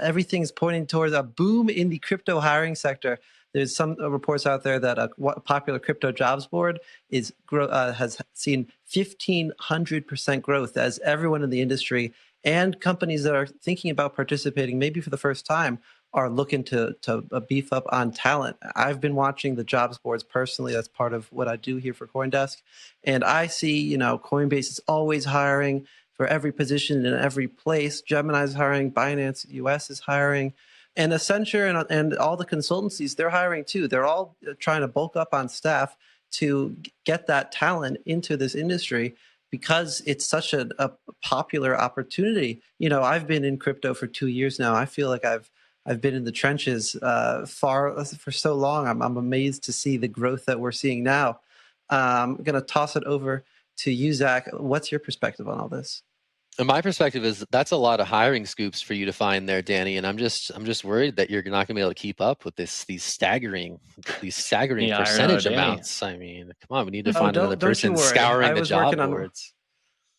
Everything's pointing towards a boom in the crypto hiring sector. There's some reports out there that a popular crypto jobs board has seen 1,500% growth as everyone in the industry and companies that are thinking about participating, maybe for the first time, are looking to beef up on talent. I've been watching the jobs boards personally. That's part of what I do here for CoinDesk. And I see, Coinbase is always hiring for every position in every place. Gemini is hiring, Binance US is hiring, and Accenture and all the consultancies, they're hiring too. They're all trying to bulk up on staff to get that talent into this industry because it's such a popular opportunity. I've been in crypto for 2 years now. I feel like I've been in the trenches for so long. I'm amazed to see the growth that we're seeing now. I'm going to toss it over to you, Zach. What's your perspective on all this? And my perspective is that's a lot of hiring scoops for you to find there, Danny. And I'm just worried that you're not going to be able to keep up with these staggering percentage amounts. I mean, come on, we need to find another person scouring the job boards.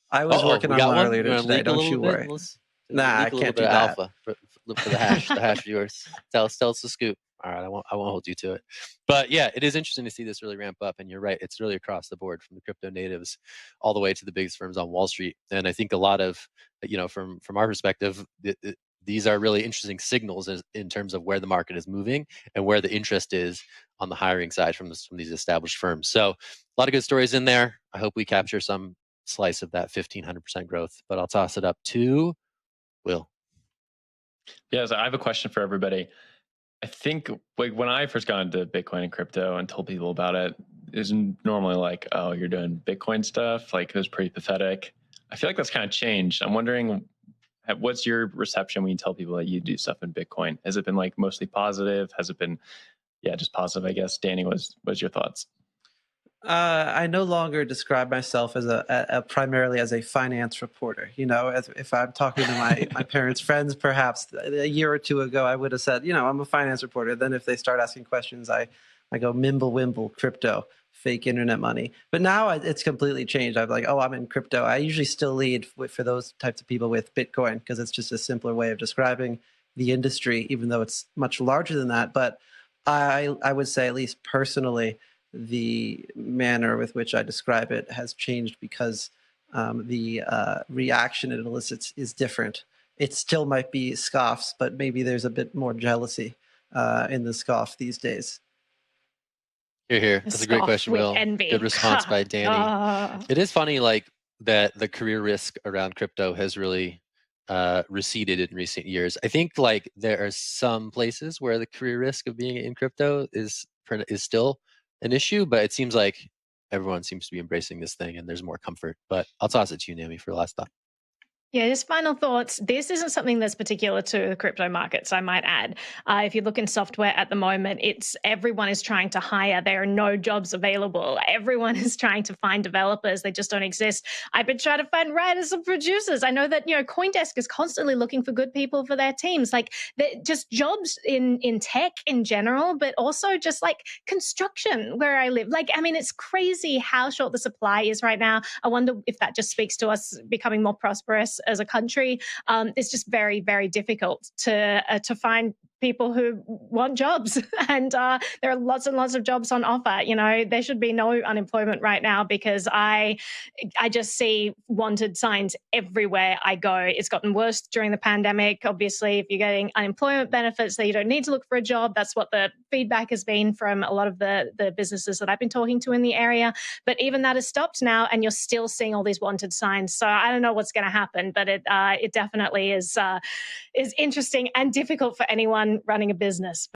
I was working on one earlier today. Don't you worry. Nah, I can't do that. Alpha for the hash viewers. Tell us the scoop. All right, I won't hold you to it. But yeah, it is interesting to see this really ramp up. And you're right, it's really across the board from the crypto natives all the way to the biggest firms on Wall Street. And I think a lot of, from our perspective, these are really interesting signals in terms of where the market is moving and where the interest is on the hiring side from these established firms. So a lot of good stories in there. I hope we capture some slice of that 1,500% growth. But I'll toss it up to Will. Yeah, so I have a question for everybody. I think when I first got into Bitcoin and crypto and told people about it, is normally like, oh, you're doing Bitcoin stuff. Like, it was pretty pathetic. I feel like that's kind of changed. I'm wondering, what's your reception when you tell people that you do stuff in Bitcoin? Has it been like mostly positive? Has it been, just positive, I guess? Danny, what's your thoughts? I no longer describe myself as primarily as a finance reporter. If I'm talking to my parents' friends, perhaps a year or two ago, I would have said, I'm a finance reporter. Then if they start asking questions, I go mimble wimble, crypto, fake internet money. But now it's completely changed. I'm like, I'm in crypto. I usually still lead for those types of people with Bitcoin because it's just a simpler way of describing the industry, even though it's much larger than that. But I would say, at least personally, the manner with which I describe it has changed because the reaction it elicits is different. It still might be scoffs, but maybe there's a bit more jealousy in the scoff these days. Here. That's a great question, Will. Envy. Good response by Danny. It is funny, that the career risk around crypto has really receded in recent years. I think there are some places where the career risk of being in crypto is still an issue, but it seems like everyone seems to be embracing this thing and there's more comfort. But I'll toss it to you, Naomi, for the last thought. Yeah, just final thoughts. This isn't something that's particular to the crypto markets, I might add. If you look in software at the moment, everyone is trying to hire. There are no jobs available. Everyone is trying to find developers. They just don't exist. I've been trying to find writers and producers. I know that, CoinDesk is constantly looking for good people for their teams. Just jobs in tech in general, but also just construction where I live. It's crazy how short the supply is right now. I wonder if that just speaks to us becoming more prosperous as a country. It's just very, very difficult to find people who want jobs, and there are lots and lots of jobs on offer. There should be no unemployment right now because I just see wanted signs everywhere I go. It's gotten worse during the pandemic. Obviously, if you're getting unemployment benefits, that you don't need to look for a job. That's what the feedback has been from a lot of the businesses that I've been talking to in the area. But even that has stopped now, and you're still seeing all these wanted signs. So I don't know what's going to happen, but it definitely is interesting and difficult for anyone running a business.